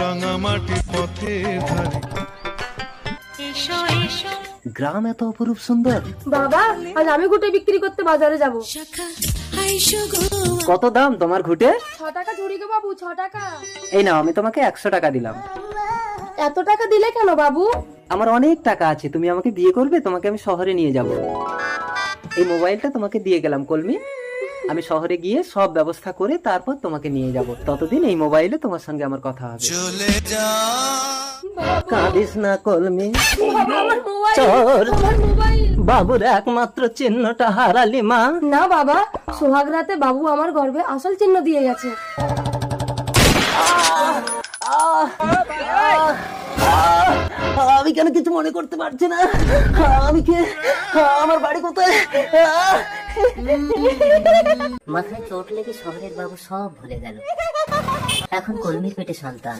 রাঙামাটি পথের ধারে। গ্রাম এত অপরূপ সুন্দর। বাবা, আজ আমি ঘুটে বিক্রি করতে বাজারে যাব। কত দাম তোমার ঘুটে? 6 টাকা ঝুড়ি গো বাবু, 6 টাকা। এই নাও, আমি তোমাকে 100 টাকা দিলাম। এত টাকা দিলে কেন বাবু? আমার অনেক টাকা আছে, তুমি আমাকে বিয়ে করবে, তোমাকে আমি শহরে নিয়ে যাব। এই মোবাইলটা তোমাকে দিয়ে গেলাম কলমি, আমি শহরে গিয়ে সব ব্যবস্থা করে তারপর তোমাকে নিয়ে যাব। ততদিন এই মোবাইলে তোমার সঙ্গে আমার কথা হবে। চলে যা কাঁদিস না কলমি, বাবা, আমার মোবাইল, চোর। আমার মোবাইল। বাবুর একমাত্র চিহ্নটা হারালি মা। না বাবা, সোহাগ রাতে বাবু আমার গর্ভে আসল চিহ্ন দিয়ে গেছে। আমি কেন কিছু মনে করতে পারছি না? আমি কে? আমার বাড়ি কোথায়? মাথায় চোট লেগে শহরের বাবু সব ভুলে গেল। এখন কলমির পেটে সন্তান।